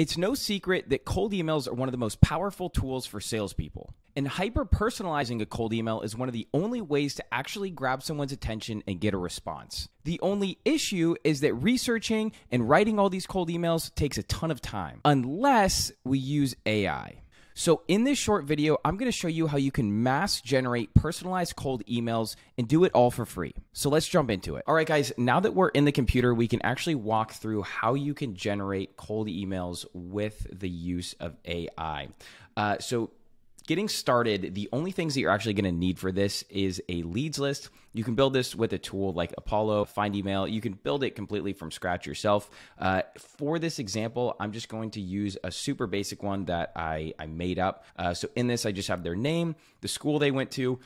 It's no secret that cold emails are one of the most powerful tools for salespeople. And hyper-personalizing a cold email is one of the only ways to actually grab someone's attention and get a response. The only issue is that researching and writing all these cold emails takes a ton of time, unless we use AI. So in this short video, I'm going to show you how you can mass generate personalized cold emails and do it all for free. So let's jump into it. All right, guys, now that we're in the computer, we can actually walk through how you can generate cold emails with the use of AI. Getting started, the only things that you're actually going to need for this is a leads list. You can build this with a tool like Apollo, Find Email. You can build it completely from scratch yourself. For this example, I'm just going to use a super basic one that I made up. So in this, I just have their name, the school they went to,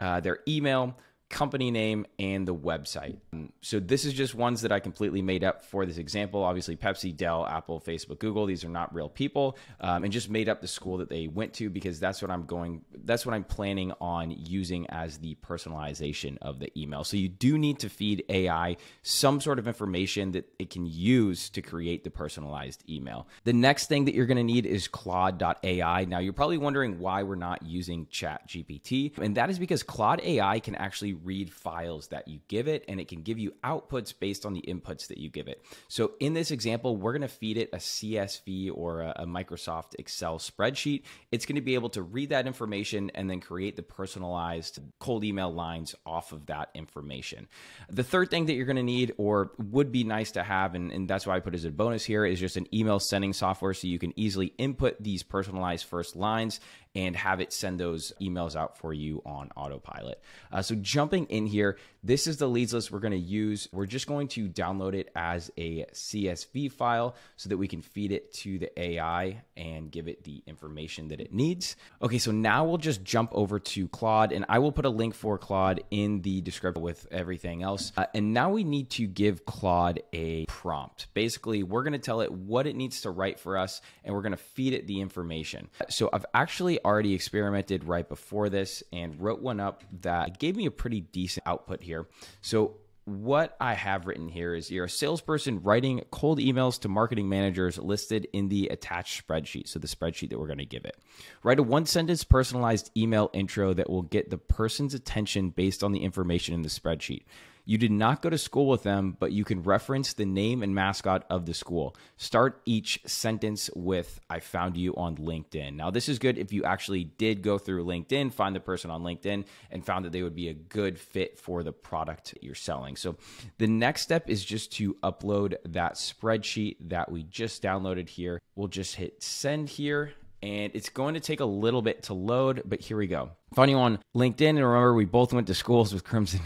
their email, company name, and the website. So this is just ones that I completely made up for this example. Obviously, Pepsi, Dell, Apple, Facebook, Google, these are not real people, and just made up the school that they went to because that's what I'm planning on using as the personalization of the email. So you do need to feed AI some sort of information that it can use to create the personalized email. The next thing that you're going to need is Claude.ai. Now you're probably wondering why we're not using ChatGPT, and that is because Claude AI can actually read files that you give it, and it can give you outputs based on the inputs that you give it. So in this example, we're going to feed it a CSV or a Microsoft Excel spreadsheet. It's going to be able to read that information and then create the personalized cold email lines off of that information. The third thing that you're going to need, or would be nice to have, and that's why I put as a bonus here, is just an email sending software so you can easily input these personalized first lines and have it send those emails out for you on autopilot. So jumping in here, this is the leads list we're going to use. We're just going to download it as a CSV file so that we can feed it to the AI and give it the information that it needs. Okay, so now we'll just jump over to Claude, and I will put a link for Claude in the description with everything else. And now we need to give Claude a prompt. Basically, we're going to tell it what it needs to write for us, and we're going to feed it the information. So I've actually already experimented right before this and wrote one up that gave me a pretty decent output here. So what I have written here is you're a salesperson writing cold emails to marketing managers listed in the attached spreadsheet. So the spreadsheet that we're going to give it. Write a one-sentence personalized email intro that will get the person's attention based on the information in the spreadsheet. You did not go to school with them, but you can reference the name and mascot of the school. Start each sentence with, "I found you on LinkedIn." Now, this is good if you actually did go through LinkedIn, find the person on LinkedIn, and found that they would be a good fit for the product you're selling. So the next step is just to upload that spreadsheet that we just downloaded here. We'll just hit send here. And it's going to take a little bit to load, but here we go. Found you on LinkedIn, and remember, we both went to schools with Crimson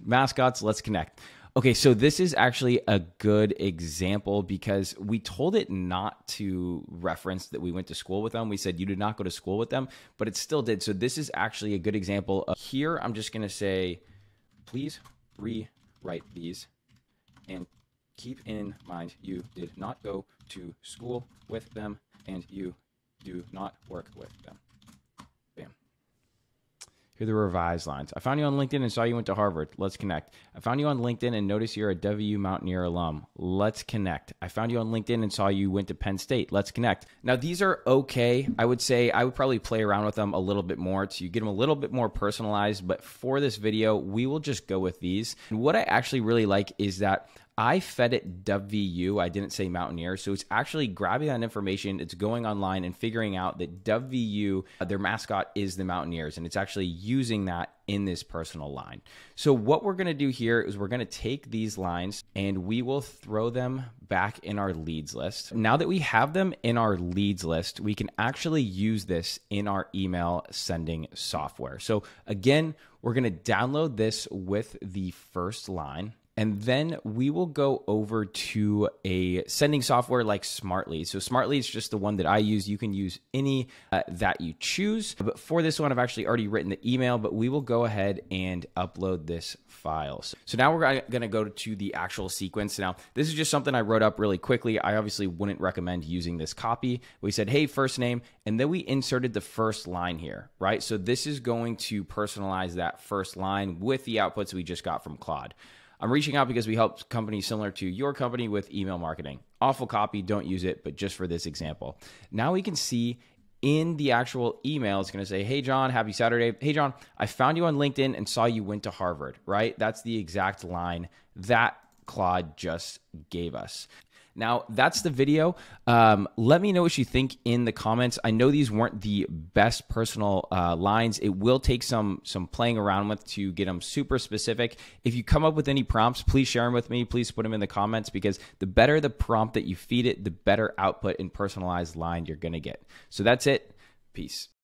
mascots. Let's connect. Okay, so this is actually a good example because we told it not to reference that we went to school with them. We said you did not go to school with them, but it still did. So this is actually a good example of here. I'm just going to say, please rewrite these and keep in mind you did not go to school with them and you do not work with them. Bam. Here are the revised lines. I found you on LinkedIn and saw you went to Harvard. Let's connect. I found you on LinkedIn and noticed you're a WU Mountaineer alum. Let's connect. I found you on LinkedIn and saw you went to Penn State. Let's connect. Now, these are okay. I would say I would probably play around with them a little bit more to get them a little bit more personalized. But for this video, we will just go with these. And what I actually really like is that I fed it WVU. I didn't say Mountaineer. So it's actually grabbing that information. It's going online and figuring out that WVU, their mascot is the Mountaineers. And it's actually using that in this personal line. So what we're going to do here is we're going to take these lines and we will throw them back in our leads list. Now that we have them in our leads list, we can actually use this in our email sending software. So again, we're going to download this with the first line. And then we will go over to a sending software like Smartly. So Smartly is just the one that I use. You can use any that you choose. But for this one, I've actually already written the email, but we will go ahead and upload this file. So now we're going to go to the actual sequence. Now, this is just something I wrote up really quickly. I obviously wouldn't recommend using this copy. We said, hey, first name, and then we inserted the first line here, right? So this is going to personalize that first line with the outputs we just got from Claude. I'm reaching out because we help companies similar to your company with email marketing. Awful copy, don't use it, but just for this example. Now we can see in the actual email, it's going to say, hey, John, happy Saturday. Hey, John, I found you on LinkedIn and saw you went to Harvard, right? That's the exact line that Claude just gave us. Now, that's the video. Let me know what you think in the comments. I know these weren't the best personal lines. It will take some playing around with to get them super specific. If you come up with any prompts, please share them with me. Please put them in the comments, because the better the prompt that you feed it, the better output and personalized line you're going to get. So that's it. Peace.